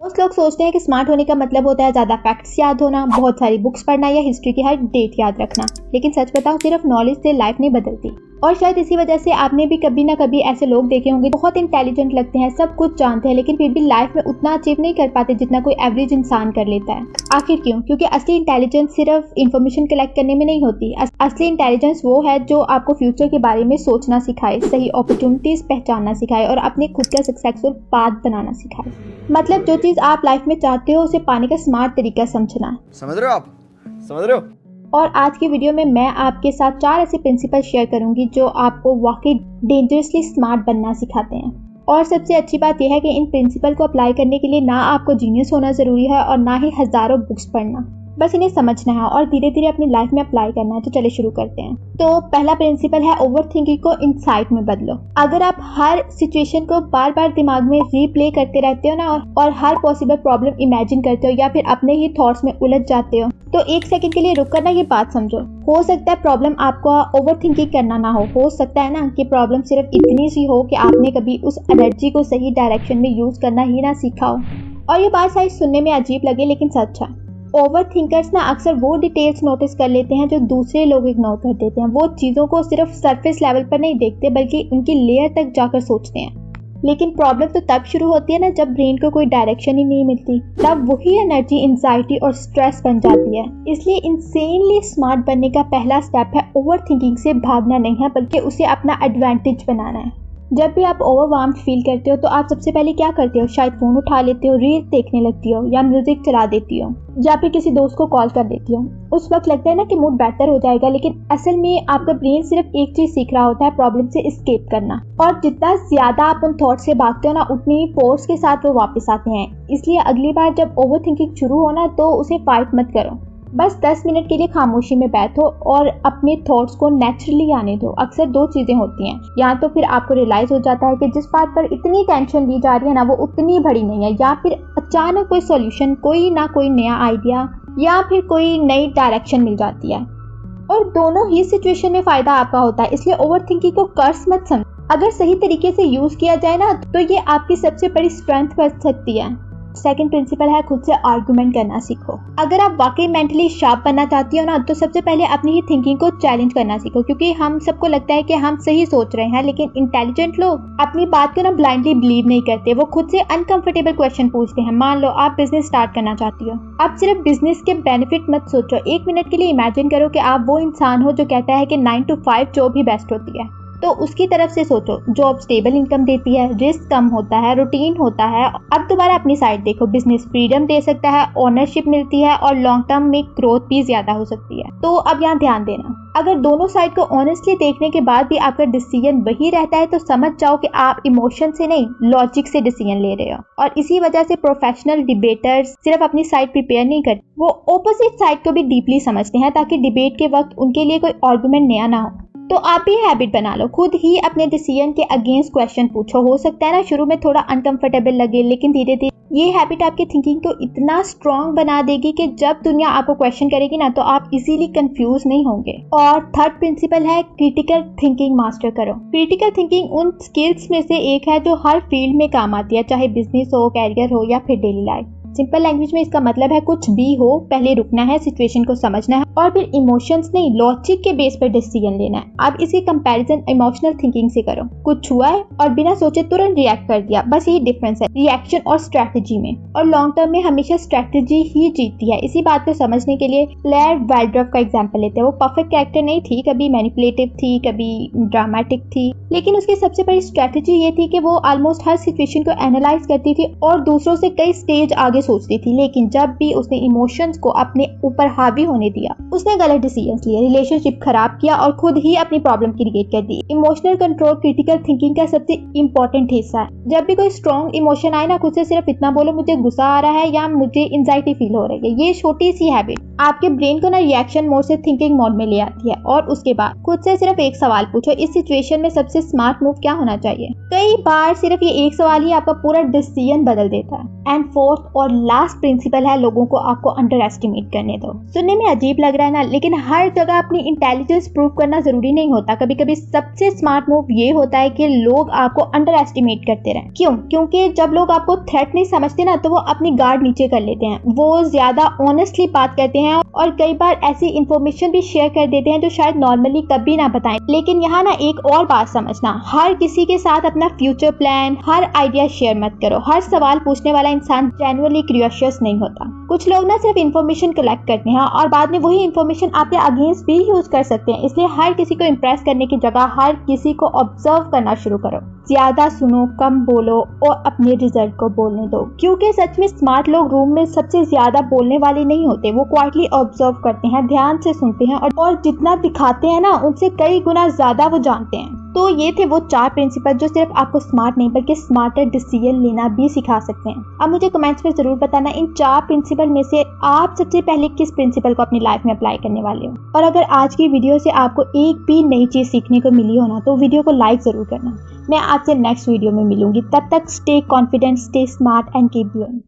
most लोग सोचते हैं कि स्मार्ट होने का मतलब होता है ज़्यादा फैक्ट्स याद होना, बहुत सारी बुक्स पढ़ना या हिस्ट्री की हर डेट याद रखना। लेकिन सच बताऊं, सिर्फ नॉलेज से लाइफ नहीं बदलती। और शायद इसी वजह से आपने भी कभी ना कभी ऐसे लोग देखे होंगे, बहुत इंटेलिजेंट लगते हैं, सब कुछ जानते हैं, लेकिन फिर भी लाइफ में उतना अचीव नहीं कर पाते जितना कोई एवरेज इंसान कर लेता है। आखिर क्यों? क्योंकि असली इंटेलिजेंस सिर्फ इन्फॉर्मेशन कलेक्ट करने में नहीं होती। असली इंटेलिजेंस वो है जो आपको फ्यूचर के बारे में सोचना सिखाए, सही अपॉर्चुनिटीज पहचानना सिखाए और अपने खुद का सक्सेसफुल पाथ बनाना सिखाए। मतलब जो चीज आप लाइफ में चाहते हो उसे पाने का स्मार्ट तरीका समझना। समझ रहे हो आप? समझ रहे हो? और आज की वीडियो में मैं आपके साथ 4 ऐसे प्रिंसिपल शेयर करूंगी जो आपको वाकई डेंजरसली स्मार्ट बनना सिखाते हैं। और सबसे अच्छी बात यह है कि इन प्रिंसिपल को अप्लाई करने के लिए ना आपको जीनियस होना ज़रूरी है और ना ही हज़ारों बुक्स पढ़ना। बस इन्हें समझना है और धीरे धीरे अपनी लाइफ में अप्लाई करना है। तो चलिए शुरू करते हैं। तो पहला प्रिंसिपल है, ओवर थिंकिंग को इनसाइट में बदलो। अगर आप हर सिचुएशन को बार बार दिमाग में रीप्ले करते रहते हो ना और हर पॉसिबल प्रॉब्लम इमेजिन करते हो या फिर अपने ही थॉट्स में उलझ जाते हो, तो एक सेकंड के लिए रुक कर ना ये बात समझो। हो सकता है प्रॉब्लम आपको ओवर थिंकिंग करना ना हो सकता है ना कि प्रॉब्लम सिर्फ इतनी सी हो कि आपने कभी उस एनर्जी को सही डायरेक्शन में यूज करना ही ना सीखा हो। और ये बात शायद सुनने में अजीब लगे, लेकिन सच है। ओवर थिंकर्स ना अक्सर वो डिटेल्स नोटिस कर लेते हैं जो दूसरे लोग इग्नोर कर देते हैं। वो चीज़ों को सिर्फ सरफेस लेवल पर नहीं देखते बल्कि उनकी लेयर तक जाकर सोचते हैं। लेकिन प्रॉब्लम तो तब शुरू होती है ना जब ब्रेन को कोई डायरेक्शन ही नहीं मिलती। तब वही एनर्जी एंजाइटी और स्ट्रेस बन जाती है। इसलिए इंसेनली स्मार्ट बनने का पहला स्टेप है ओवर थिंकिंग से भागना नहीं है बल्कि उसे अपना एडवांटेज बनाना है। जब भी आप ओवरवार्म्ड फील करते हो तो आप सबसे पहले क्या करते हो? शायद फ़ोन उठा लेते हो, रील्स देखने लगती हो या म्यूजिक चला देती हो या फिर किसी दोस्त को कॉल कर देती हो। उस वक्त लगता है ना कि मूड बेहतर हो जाएगा, लेकिन असल में आपका ब्रेन सिर्फ एक चीज़ सीख रहा होता है, प्रॉब्लम से एस्केप करना। और जितना ज़्यादा आप उन थॉट से भागते हो ना, उतनी ही फोर्स के साथ वो वापस आते हैं। इसलिए अगली बार जब ओवर थिंकिंग शुरू हो ना तो उसे फाइट मत करो। बस 10 मिनट के लिए खामोशी में बैठो और अपने थॉट्स को नेचुरली आने दो। अक्सर 2 चीज़ें होती हैं, या तो फिर आपको रियलाइज़ हो जाता है कि जिस बात पर इतनी टेंशन ली जा रही है ना वो उतनी बड़ी नहीं है, या फिर अचानक कोई सॉल्यूशन, कोई नया आइडिया या फिर कोई नई डायरेक्शन मिल जाती है। और दोनों ही सिचुएशन में फ़ायदा आपका होता है। इसलिए ओवर थिंकिंग को कर्स मत समझो। अगर सही तरीके से यूज़ किया जाए ना तो ये आपकी सबसे बड़ी स्ट्रेंथ बन सकती है। सेकंड प्रिंसिपल है, खुद से आर्गुमेंट करना सीखो। अगर आप वाकई मेंटली शार्प बनना चाहती हो ना तो सबसे पहले अपनी ही थिंकिंग को चैलेंज करना सीखो। क्योंकि हम सबको लगता है कि हम सही सोच रहे हैं, लेकिन इंटेलिजेंट लोग अपनी बात को ना ब्लाइंडली बिलीव नहीं करते। वो खुद से अनकंफर्टेबल क्वेश्चन पूछते हैं। मान लो आप बिजनेस स्टार्ट करना चाहती हो। आप सिर्फ बिजनेस के बेनिफिट मत सोचो। 1 मिनट के लिए इमेजिन करो कि आप वो इंसान हो जो कहता है कि 9 to 5 जॉब ही बेस्ट होती है। तो उसकी तरफ से सोचो। जॉब स्टेबल इनकम देती है, रिस्क कम होता है, रूटीन होता है। अब दोबारा अपनी साइड देखो। बिजनेस फ्रीडम दे सकता है, ओनरशिप मिलती है और लॉन्ग टर्म में ग्रोथ भी ज्यादा हो सकती है। तो अब यहाँ ध्यान देना, अगर दोनों साइड को ऑनेस्टली देखने के बाद भी आपका डिसीजन वही रहता है तो समझ जाओ कि आप इमोशन से नहीं, लॉजिक से डिसीजन ले रहे हो। और इसी वजह से प्रोफेशनल डिबेटर्स सिर्फ अपनी साइड प्रिपेयर नहीं करते, वो ऑपोजिट साइड को भी डीपली समझते हैं ताकि डिबेट के वक्त उनके लिए कोई आर्गुमेंट नया ना हो। तो आप भी हैबिट बना लो, खुद ही अपने डिसीजन के अगेंस्ट क्वेश्चन पूछो। हो सकता है ना शुरू में थोड़ा अनकंफर्टेबल लगे, लेकिन धीरे धीरे ये हैबिट आपकी थिंकिंग को इतना स्ट्रॉन्ग बना देगी कि जब दुनिया आपको क्वेश्चन करेगी ना तो आप इजीली कंफ्यूज नहीं होंगे। और थर्ड प्रिंसिपल है, क्रिटिकल थिंकिंग मास्टर करो। क्रिटिकल थिंकिंग उन स्किल्स में से एक है जो हर फील्ड में काम आती है, चाहे बिजनेस हो, कैरियर हो या फिर डेली लाइफ। सिंपल लैंग्वेज में इसका मतलब है कुछ भी हो, पहले रुकना है, सिचुएशन को समझना है और फिर इमोशंस नहीं, लॉजिक के बेस पर डिसीजन लेना है। अब इसी कंपैरिजन इमोशनल थिंकिंग से करो। कुछ हुआ है और बिना सोचे तुरंत रिएक्ट कर दिया, बस यही डिफरेंस है रिएक्शन और स्ट्रैटेजी में। और लॉन्ग टर्म में हमेशा स्ट्रैटेजी ही जीतती है। इसी बात को समझने के लिए क्लेयर वेल्ड्रॉफ का एग्जाम्पल लेते हैं। वो परफेक्ट कैरेक्टर नहीं थी, कभी मैनिपुलेटिव थी, कभी ड्रामेटिक थी, लेकिन उसकी सबसे बड़ी स्ट्रैटेजी ये थी कि वो ऑलमोस्ट हर सिचुएशन को एनालाइज करती थी और दूसरों से कई स्टेज आगे सोचती थी। लेकिन जब भी उसने इमोशंस को अपने ऊपर हावी होने दिया, उसने गलत डिसीजंस लिए, रिलेशनशिप खराब किया और खुद ही अपनी प्रॉब्लम क्रिएट कर दी। इमोशनल कंट्रोल क्रिटिकल थिंकिंग का सबसे इंपॉर्टेंट हिस्सा है। जब भी कोई स्ट्रॉन्ग इमोशन आए ना, खुद से सिर्फ इतना बोलो, मुझे गुस्सा आ रहा है या मुझे एंजाइटी फील हो रही है। ये छोटी सी हैबिट आपके ब्रेन को ना रिएक्शन मोड से थिंकिंग मोड में ले आती है। और उसके बाद खुद से सिर्फ एक सवाल पूछो, इस सिचुएशन में सबसे स्मार्ट मूव क्या होना चाहिए। कई बार सिर्फ ये एक सवाल ही आपका पूरा डिसीजन बदल देता है। एंड फोर्थ और लास्ट प्रिंसिपल है, लोगों को आपको अंडर एस्टिमेट करने दो। सुनने में अजीब लग रहा है ना, लेकिन हर जगह अपनी इंटेलिजेंस प्रूव करना जरूरी नहीं होता। कभी कभी सबसे स्मार्ट मूव ये होता है कि लोग आपको अंडर एस्टिमेट करते रहें। क्यों? क्योंकि जब लोग आपको थ्रेट नहीं समझते ना, तो वो अपनी गार्ड नीचे कर लेते हैं, वो ज्यादा ऑनेस्टली बात करते हैं और कई बार ऐसी इंफॉर्मेशन भी शेयर कर देते हैं जो शायद नॉर्मली कभी ना बताएं। लेकिन यहाँ ना एक और बात समझना, हर किसी के साथ अपना फ्यूचर प्लान, हर आइडिया शेयर मत करो। हर सवाल पूछने वाला इंसान जेन्युइनली क्यूरियस नहीं होता। कुछ लोग ना सिर्फ इन्फॉर्मेशन कलेक्ट करते हैं और बाद में वही इन्फॉर्मेशन आपके अगेंस्ट भी यूज कर सकते हैं। इसलिए हर किसी को इम्प्रेस करने की जगह हर किसी को ऑब्जर्व करना शुरू करो। ज्यादा सुनो, कम बोलो और अपने रिजल्ट को बोलने दो, क्योंकि सच में स्मार्ट लोग रूम में सबसे ज्यादा बोलने वाले नहीं होते। वो क्वाइटली ऑब्जर्व करते हैं, ध्यान से सुनते हैं और जितना दिखाते हैं ना, उनसे कई गुना ज्यादा वो जानते हैं। तो ये थे वो 4 प्रिंसिपल जो सिर्फ आपको स्मार्ट नहीं बल्कि स्मार्टर डिसीजन लेना भी सिखा सकते हैं। अब मुझे कमेंट्स में जरूर बताना इन 4 प्रिंसिपल में से आप सबसे पहले किस प्रिंसिपल को अपनी लाइफ में अप्लाई करने वाले हो। और अगर आज की वीडियो से आपको एक भी नई चीज सीखने को मिली हो ना, तो वीडियो को लाइक जरूर करना। मैं आपसे नेक्स्ट वीडियो में मिलूंगी। तब तक stay confident, stay smart and keep growing.